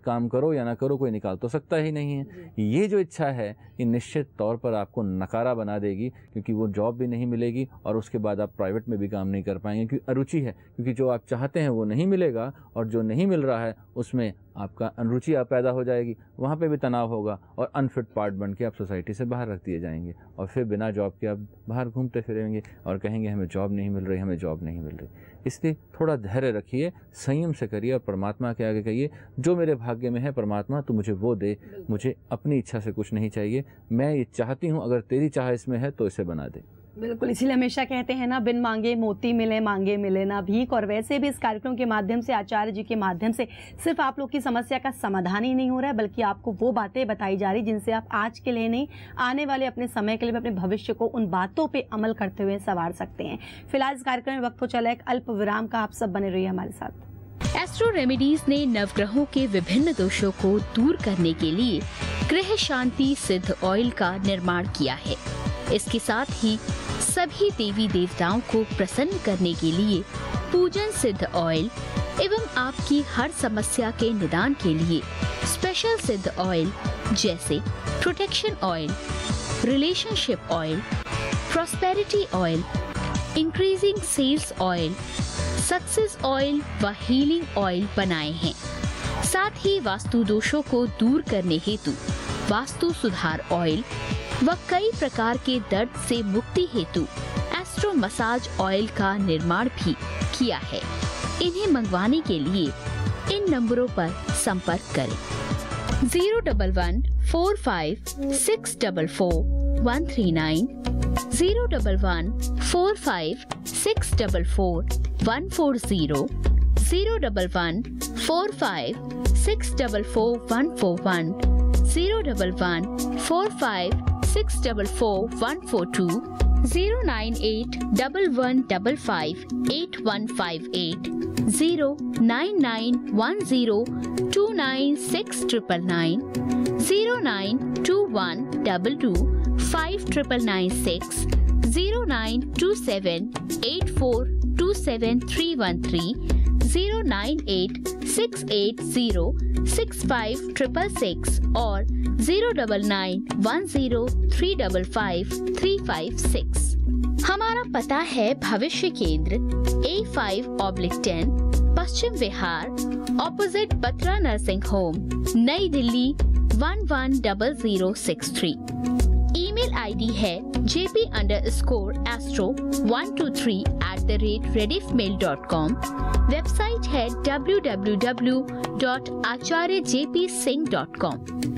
काम करो या ना करो, कोई निकाल तो सकता ही नहीं है। ये जो इच्छा है ये निश्चित तौर पर आपको नकारा बना देगी, क्योंकि वो जॉब भी नहीं मिलेगी और उसके बाद आप प्राइवेट में भी काम नहीं कर पाएंगे, क्योंकि अरुचि है, क्योंकि जो आप चाहते हैं वो नहीं मिलेगा और जो नहीं मिल रहा है उसमें आपका अरुचि आप पैदा हो जाएगी, वहाँ पे भी तनाव होगा और अनफिट पार्ट बन के आप सोसाइटी से बाहर रख दिए जाएंगे और फिर बिना जॉब के आप बाहर घूमते फिरेंगे और कहेंगे हमें जॉब नहीं मिल रही, हमें जॉब नहीं मिल रही। इसलिए थोड़ा धैर्य रखिए, संयम से करिए और परमात्मा के आगे कहिए जो मेरे भाग्य में है परमात्मा तू मुझे वो दे, मुझे अपनी इच्छा से कुछ नहीं चाहिए, मैं ये चाहती हूँ, अगर तेरी चाह इसमें है तो इसे बना दे। बिल्कुल, इसीलिए हमेशा कहते हैं ना, बिन मांगे मोती मिले, मांगे मिले ना भीख। और वैसे भी इस कार्यक्रम के माध्यम से, आचार्य जी के माध्यम से सिर्फ आप लोग की समस्या का समाधान ही नहीं हो रहा है, बल्कि आपको वो बातें बताई जा रही जिनसे आप आज के लिए नहीं, आने वाले अपने समय के लिए, अपने भविष्य को उन बातों पे अमल करते हुए संवार सकते हैं। फिलहाल इस कार्यक्रम में वक्त हो चला एक अल्प विराम का, आप सब बने रहिए हमारे साथ। एस्ट्रो रेमेडीज ने नवग्रहों के विभिन्न दोषों को दूर करने के लिए गृह शांति सिद्ध ऑयल का निर्माण किया है। इसके साथ ही सभी देवी देवताओं को प्रसन्न करने के लिए पूजन सिद्ध ऑयल एवं आपकी हर समस्या के निदान के लिए स्पेशल सिद्ध ऑयल जैसे protection oil, relationship oil, prosperity oil, increasing sales oil, success oil व हीलिंग ऑयल बनाए हैं। साथ ही वास्तु दोषों को दूर करने हेतु वास्तु सुधार ऑयल व कई प्रकार के दर्द से मुक्ति हेतु एस्ट्रो मसाज ऑयल का निर्माण भी किया है। इन्हें मंगवाने के लिए इन नंबरों पर संपर्क करें 01145644139, 01145644140, 01145644141, 01145644142, 09811558158, 09910296999, 09212259996, 09278427313, 09868065666 और 09910355356। हमारा पता है भविष्य केंद्र A5/10 Paschim Vihar opposite Batra nursing home, नई दिल्ली 110063। ईमेल आईडी है jp_astro123@rediffmail.com। वेबसाइट है www.acharyajpsingh.com।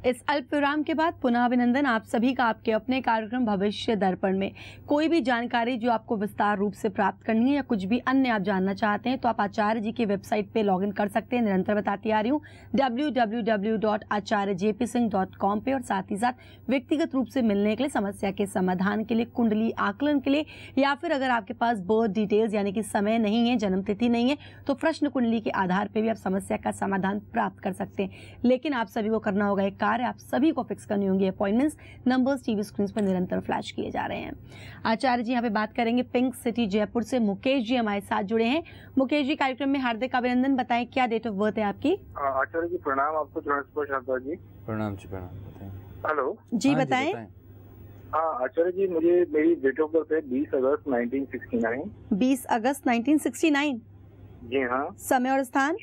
इस अल्प विराम के बाद पुनः अभिनंदन आप सभी का आपके अपने कार्यक्रम भविष्य दर्पण में। कोई भी जानकारी जो आपको विस्तार रूप से प्राप्त करनी है या कुछ भी अन्य आप जानना चाहते हैं तो आप आचार्य जी की वेबसाइट पे लॉगिन कर सकते हैं। निरंतर बताती आ रही हूँ www.acharyajpsingh.com पे। और साथ ही साथ व्यक्तिगत रूप से मिलने के लिए, समस्या के समाधान के लिए, कुंडली आकलन के लिए, या फिर अगर आपके पास बर्थ डिटेल्स यानी कि समय नहीं है, जन्म तिथि नहीं है, तो प्रश्न कुंडली के आधार पर भी आप समस्या का समाधान प्राप्त कर सकते हैं। लेकिन आप सभी को करना होगा एक, आप सभी को फिक्स करनी होंगी अपॉइंटमेंट्स। नंबर्स टीवी स्क्रीन पर निरंतर फ्लैश किए जा रहे हैं। आचार्य जी यहाँ पे बात करेंगे पिंक सिटी जयपुर से। मुकेश जी हमारे साथ जुड़े हैं। मुकेश जी, कार्यक्रम में हार्दिक अभिनंदन। बताएं क्या डेट ऑफ बर्थ है आपकी? आचार्य जी प्रणाम, आपको जी। प्रणाम जी, प्रणाम। हेलो जी, बताएं। आचार्य जी, मुझे मेरी डेट ऑफ बर्थ है 20 अगस्त 1969। 20 अगस्त 1969। जी हाँ। समय और स्थान?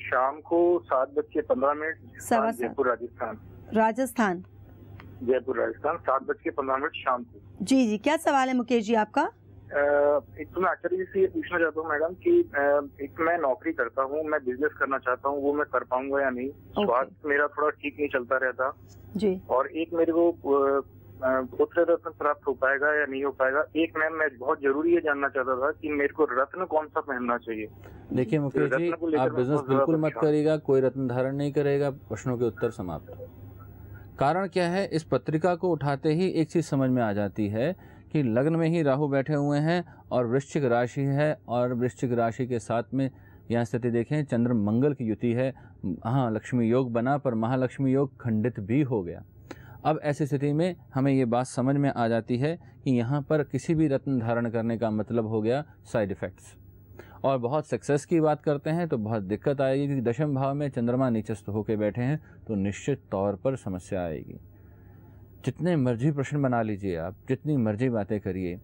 शाम को 7:15, जयपुर राजस्थान। राजस्थान, जयपुर राजस्थान, 7:15 शाम को। जी जी, क्या सवाल है मुकेश जी आपका? एक तो मैं आचार्य जी से ये पूछना चाहता हूँ मैडम कि एक मैं नौकरी करता हूँ, मैं बिजनेस करना चाहता हूँ, वो मैं कर पाऊंगा या नहीं। स्वास्थ्य मेरा थोड़ा ठीक नहीं चलता रहता जी। और एक मेरे को पुत्र रत्न प्राप्त हो पाएगा या नहीं हो पाएगा। एक मैम मैं बहुत जरूरी ये जानना चाहता था कि मेरे को रत्न कौन सा पहनना चाहिए। देखिए मुकेश जी, आप बिजनेस बिल्कुल मत करिएगा, कोई रत्न धारण नहीं करेगा। प्रश्नों के उत्तर समाप्त। कारण क्या है, इस पत्रिका को उठाते ही एक चीज समझ में आ जाती है कि लग्न में ही राहु बैठे हुए हैं और वृश्चिक राशि है, और वृश्चिक राशि के साथ में यहाँ स्थिति देखें चंद्र मंगल की युति है। हाँ, लक्ष्मी योग बना पर महालक्ष्मी योग खंडित भी हो गया। अब ऐसी स्थिति में हमें ये बात समझ में आ जाती है कि यहाँ पर किसी भी रत्न धारण करने का मतलब हो गया साइड इफ़ेक्ट्स। और बहुत सक्सेस की बात करते हैं तो बहुत दिक्कत आएगी, क्योंकि दशम भाव में चंद्रमा नीचस्थ होकर बैठे हैं तो निश्चित तौर पर समस्या आएगी। जितने मर्जी प्रश्न बना लीजिए आप, जितनी मर्जी बातें करिए,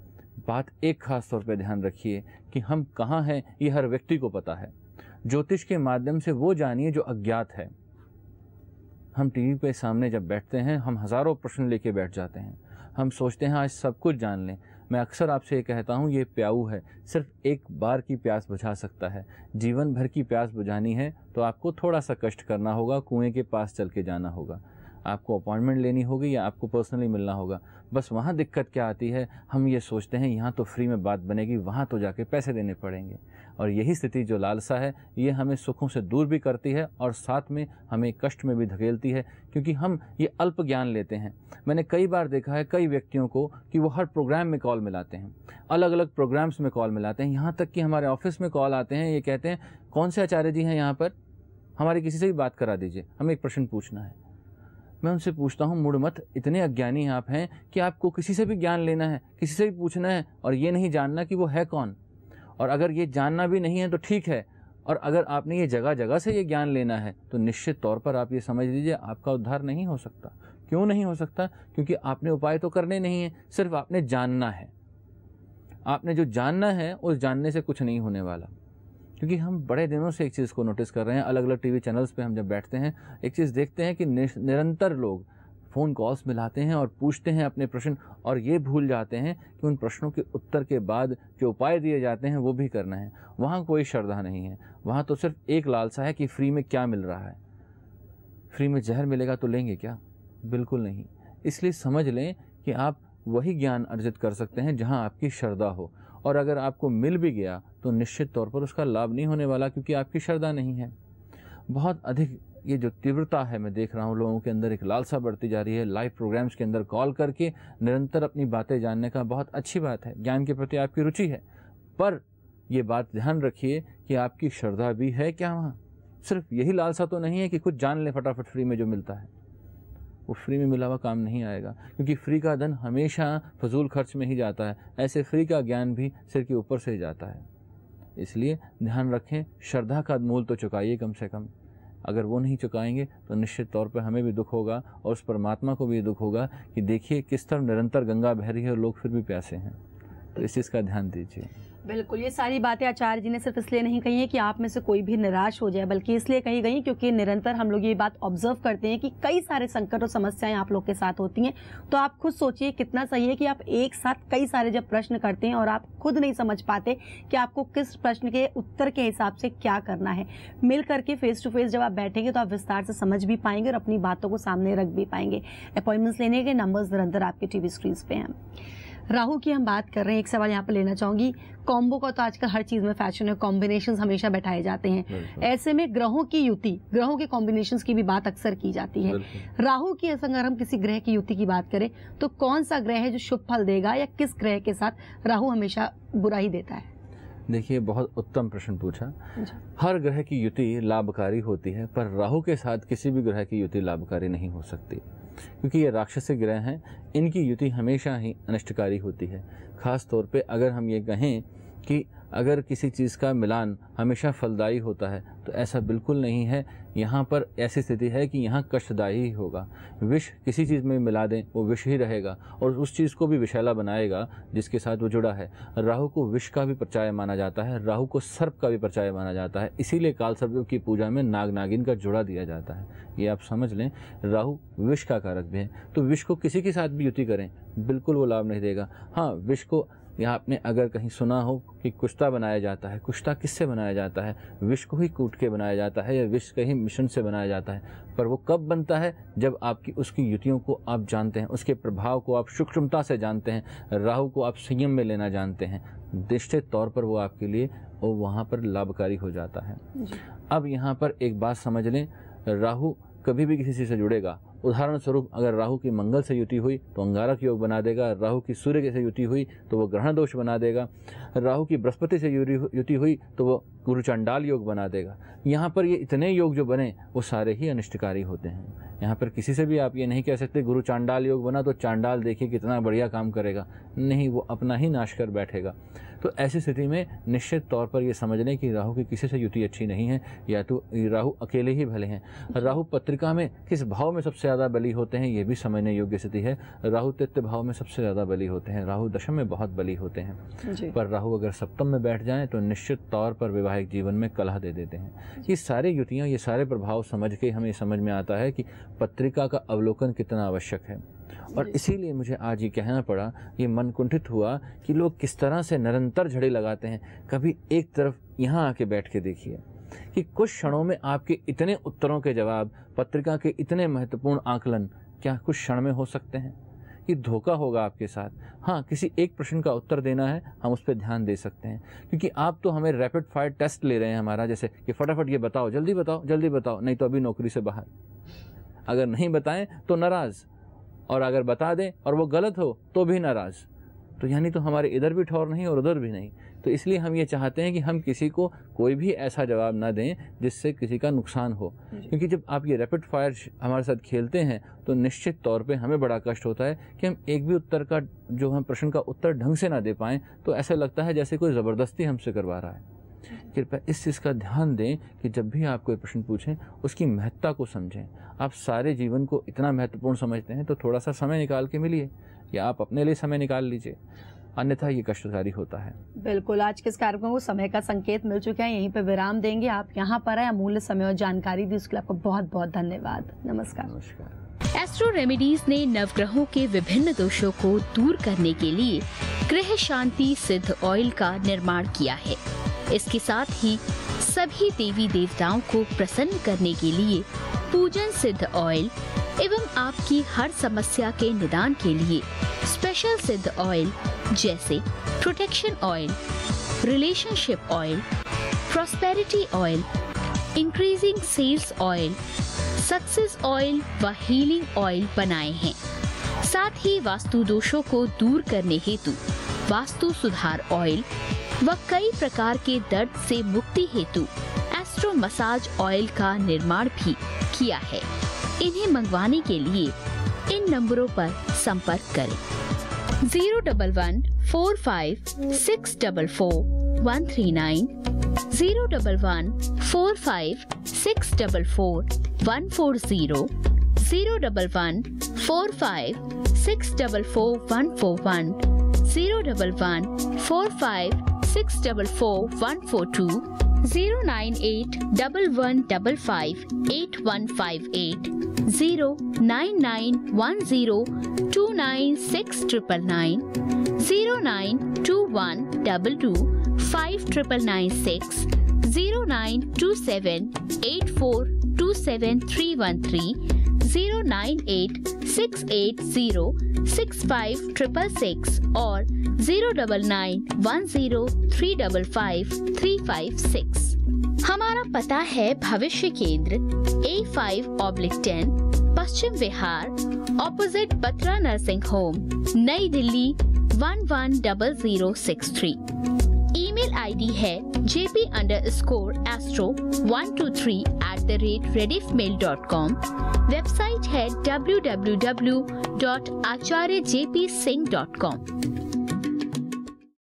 बात एक खास तौर पे ध्यान रखिए कि हम कहाँ हैं ये हर व्यक्ति को पता है। ज्योतिष के माध्यम से वो जानिए जो अज्ञात है। हम टीवी पे सामने जब बैठते हैं हम हज़ारों प्रश्न लेके बैठ जाते हैं, हम सोचते हैं आज सब कुछ जान लें। मैं अक्सर आपसे ये कहता हूँ, ये प्याऊ है, सिर्फ एक बार की प्यास बुझा सकता है। जीवन भर की प्यास बुझानी है तो आपको थोड़ा सा कष्ट करना होगा, कुएं के पास चल के जाना होगा, आपको अपॉइंटमेंट लेनी होगी या आपको पर्सनली मिलना होगा। बस वहाँ दिक्कत क्या आती है, हम ये सोचते हैं यहाँ तो फ्री में बात बनेगी, वहाँ तो जाके पैसे देने पड़ेंगे। और यही स्थिति जो लालसा है ये हमें सुखों से दूर भी करती है और साथ में हमें कष्ट में भी धकेलती है, क्योंकि हम ये अल्प ज्ञान लेते हैं। मैंने कई बार देखा है कई व्यक्तियों को कि वो हर प्रोग्राम में कॉल मिलाते हैं, अलग अलग प्रोग्राम्स में कॉल मिलाते हैं, यहाँ तक कि हमारे ऑफिस में कॉल आते हैं, ये कहते हैं कौन से आचार्य जी हैं यहाँ पर, हमारी किसी से भी बात करा दीजिए, हमें एक प्रश्न पूछना है। मैं उनसे पूछता हूँ, मुड़ मत, इतने अज्ञानी आप हैं कि आपको किसी से भी ज्ञान लेना है, किसी से भी पूछना है और ये नहीं जानना कि वो है कौन। और अगर ये जानना भी नहीं है तो ठीक है, और अगर आपने ये जगह जगह से ये ज्ञान लेना है तो निश्चित तौर पर आप ये समझ लीजिए आपका उद्धार नहीं हो सकता। क्यों नहीं हो सकता? क्योंकि आपने उपाय तो करने नहीं है, सिर्फ आपने जानना है। आपने जो जानना है उस जानने से कुछ नहीं होने वाला। क्योंकि हम बड़े दिनों से एक चीज़ को नोटिस कर रहे हैं, अलग अलग टीवी चैनल्स पे हम जब बैठते हैं एक चीज़ देखते हैं कि निरंतर लोग फ़ोन कॉल्स मिलाते हैं और पूछते हैं अपने प्रश्न, और ये भूल जाते हैं कि उन प्रश्नों के उत्तर के बाद जो उपाय दिए जाते हैं वो भी करना है। वहाँ कोई श्रद्धा नहीं है, वहाँ तो सिर्फ एक लालसा है कि फ्री में क्या मिल रहा है। फ्री में जहर मिलेगा तो लेंगे क्या? बिल्कुल नहीं। इसलिए समझ लें कि आप वही ज्ञान अर्जित कर सकते हैं जहाँ आपकी श्रद्धा हो, और अगर आपको मिल भी गया तो निश्चित तौर पर उसका लाभ नहीं होने वाला, क्योंकि आपकी श्रद्धा नहीं है। बहुत अधिक ये जो तीव्रता है, मैं देख रहा हूँ लोगों के अंदर एक लालसा बढ़ती जा रही है। लाइव प्रोग्राम्स के अंदर कॉल करके निरंतर अपनी बातें जानने का बहुत अच्छी बात है, ज्ञान के प्रति आपकी रुचि है, पर ये बात ध्यान रखिए कि आपकी श्रद्धा भी है क्या वहाँ। सिर्फ यही लालसा तो नहीं है कि कुछ जान लें फटाफट फ्री में जो मिलता है, वो फ्री में मिला हुआ काम नहीं आएगा, क्योंकि फ्री का धन हमेशा फजूल खर्च में ही जाता है। ऐसे फ्री का ज्ञान भी सिर के ऊपर से ही जाता है। इसलिए ध्यान रखें, श्रद्धा का मूल तो चुकाइए कम से कम। अगर वो नहीं चुकाएंगे तो निश्चित तौर पर हमें भी दुख होगा और उस परमात्मा को भी दुख होगा कि देखिए किस तरह निरंतर गंगा बह रही है और लोग फिर भी प्यासे हैं। तो इस चीज़ का ध्यान दीजिए। बिल्कुल, ये सारी बातें आचार्य जी ने सिर्फ इसलिए नहीं कही है कि आप में से कोई भी निराश हो जाए, बल्कि इसलिए कही गई क्योंकि निरंतर हम लोग ये बात ऑब्जर्व करते हैं कि कई सारे संकट और समस्याएं आप लोग के साथ होती हैं। तो आप खुद सोचिए कितना सही है कि आप एक साथ कई सारे जब प्रश्न करते हैं और आप खुद नहीं समझ पाते कि आपको किस प्रश्न के उत्तर के हिसाब से क्या करना है, मिल करके फेस टू फेस जब आप बैठेंगे तो आप विस्तार से समझ भी पाएंगे और अपनी बातों को सामने रख भी पाएंगे। अपॉइंटमेंट्स लेने के नंबर्स निरंतर आपके टीवी स्क्रीन पे हैं। राहु की हम बात कर रहे हैं, एक सवाल यहाँ पर लेना चाहूंगी। कॉम्बो का तो आजकल हर चीज में फैशन है, कॉम्बिनेशंस हमेशा बैठाए जाते हैं। ऐसे में ग्रहों की युति, ग्रहों के कॉम्बिनेशंस की भी बात अक्सर की जाती है। राहु की अगर हम किसी ग्रह की युति की बात करें तो कौन सा ग्रह है जो शुभ फल देगा, या किस ग्रह के साथ राहु हमेशा बुरा ही देता है? देखिए, बहुत उत्तम प्रश्न पूछा। हर ग्रह की युति लाभकारी होती है, पर राहु के साथ किसी भी ग्रह की युति लाभकारी नहीं हो सकती, क्योंकि ये राक्षसी ग्रह हैं। इनकी युति हमेशा ही अनिष्टकारी होती है। खास तौर पे अगर हम ये कहें कि अगर किसी चीज़ का मिलान हमेशा फलदायी होता है तो ऐसा बिल्कुल नहीं है। यहाँ पर ऐसी स्थिति है कि यहाँ कष्टदायी ही होगा। विष किसी चीज़ में मिला दें वो विष ही रहेगा और उस चीज़ को भी विषैला बनाएगा जिसके साथ वो जुड़ा है। राहु को विष का भी पर्याय माना जाता है, राहु को सर्प का भी पर्याय माना जाता है। इसीलिए काल सर्प की पूजा में नाग नागिन का जोड़ा दिया जाता है। ये आप समझ लें, राहु विष का कारक भी है। तो विष को किसी के साथ भी युति करें बिल्कुल वो लाभ नहीं देगा। हाँ, विष को यहाँ आपने अगर कहीं सुना हो कि कुश्ता बनाया जाता है, कुश्ता किससे बनाया जाता है? विष को ही कूट के बनाया जाता है या विष के ही मिश्रण से बनाया जाता है। पर वो कब बनता है? जब आपकी उसकी युतियों को आप जानते हैं, उसके प्रभाव को आप सूक्ष्मता से जानते हैं, राहु को आप संयम में लेना जानते हैं, निश्चित तौर पर वो आपके लिए वो वहाँ पर लाभकारी हो जाता है। अब यहाँ पर एक बात समझ लें, राहु कभी भी किसी चीज़ से जुड़ेगा। उदाहरण स्वरूप अगर राहु की मंगल से युति हुई तो अंगारक योग बना देगा, राहु की सूर्य से युति हुई तो वो ग्रहण दोष बना देगा, राहु की बृहस्पति से युति हुई तो वो गुरु चांडाल योग बना देगा। यहाँ पर ये इतने योग जो बने वो सारे ही अनिष्टकारी होते हैं। यहाँ पर किसी से भी आप ये नहीं कह सकते गुरु चांडाल योग बना तो चांडाल देखिए कितना बढ़िया काम करेगा, नहीं, वो अपना ही नाश कर बैठेगा। तो तो ऐसी स्थिति में निश्चित तौर पर ये समझ लें कि राहु की किसी से युति अच्छी नहीं है, या तो राहु अकेले ही भले हैं। राहु पत्रिका में किस भाव में सबसे ज़्यादा बली होते हैं ये भी समझने योग्य स्थिति है। राहु तृतीय भाव में सबसे ज़्यादा बली होते हैं, राहु दशम में बहुत बली होते हैं। पर राहु अगर सप्तम में बैठ जाएं तो निश्चित तौर पर वैवाहिक जीवन में कलह दे देते हैं। ये सारी युतियाँ, ये सारे प्रभाव समझ के हमें समझ में आता है कि पत्रिका का अवलोकन कितना आवश्यक है। और इसीलिए मुझे आज ये कहना पड़ा, ये मन कुंठित हुआ कि लोग किस तरह से निरंतर झड़े लगाते हैं। कभी एक तरफ यहाँ आके बैठ के देखिए कि कुछ क्षणों में आपके इतने उत्तरों के जवाब, पत्रिका के इतने महत्वपूर्ण आकलन क्या कुछ क्षण में हो सकते हैं? ये धोखा होगा आपके साथ। हाँ, किसी एक प्रश्न का उत्तर देना है, हम उस पर ध्यान दे सकते हैं, क्योंकि आप तो हमें रैपिड फायर टेस्ट ले रहे हैं हमारा, जैसे कि फटाफट ये बताओ, जल्दी बताओ, जल्दी बताओ, नहीं तो अभी नौकरी से बाहर। अगर नहीं बताएं तो नाराज़, और अगर बता दें और वो गलत हो तो भी नाराज़। तो यानी तो हमारे इधर भी ठौर नहीं और उधर भी नहीं। तो इसलिए हम ये चाहते हैं कि हम किसी को कोई भी ऐसा जवाब ना दें जिससे किसी का नुकसान हो, क्योंकि जब आप ये रैपिड फायर हमारे साथ खेलते हैं तो निश्चित तौर पे हमें बड़ा कष्ट होता है कि हम एक भी उत्तर का, जो हम प्रश्न का उत्तर ढंग से ना दे पाएँ, तो ऐसा लगता है जैसे कोई ज़बरदस्ती हमसे करवा रहा है। कृपया इस चीज़ का ध्यान दें कि जब भी आप कोई प्रश्न पूछें उसकी महत्ता को समझें। आप सारे जीवन को इतना महत्वपूर्ण समझते हैं तो थोड़ा सा समय निकाल के मिलिए, या आप अपने लिए समय निकाल लीजिए, अन्यथा ये कष्टकारी होता है। बिल्कुल, आज के इस कार्यक्रम को समय का संकेत मिल चुका है, यहीं पर विराम देंगे। आप यहाँ पर आए, अमूल्य समय और जानकारी दी, उसके लिए आपको बहुत बहुत धन्यवाद। नमस्कार। नमस्कार। एस्ट्रो रेमेडीज ने नवग्रहों के विभिन्न दोषों को दूर करने के लिए गृह शांति सिद्ध ऑयल का निर्माण किया है। इसके साथ ही सभी देवी देवताओं को प्रसन्न करने के लिए पूजन सिद्ध ऑयल एवं आपकी हर समस्या के निदान के लिए स्पेशल सिद्ध ऑयल जैसे protection oil, relationship oil, prosperity oil, increasing sales oil, success oil व हीलिंग ऑयल बनाए हैं। साथ ही वास्तु दोषों को दूर करने हेतु वास्तु सुधार ऑयल व कई प्रकार के दर्द से मुक्ति हेतु एस्ट्रो मसाज ऑयल का निर्माण भी किया है। इन्हें मंगवाने के लिए इन नंबरों पर संपर्क करें 01145644139, 01145644140, 01145644141, 01145644142, 09811558158, 09910296999, 09212259996, 09278427313, 09868065666 और 09910355356। हमारा पता है भविष्य केंद्र A5/10 Paschim Vihar opposite Batra nursing home, नई दिल्ली 110063। ईमेल आईडी है jp_astro123@rediffmail.com। वेबसाइट है www.acharyjpsingh.com।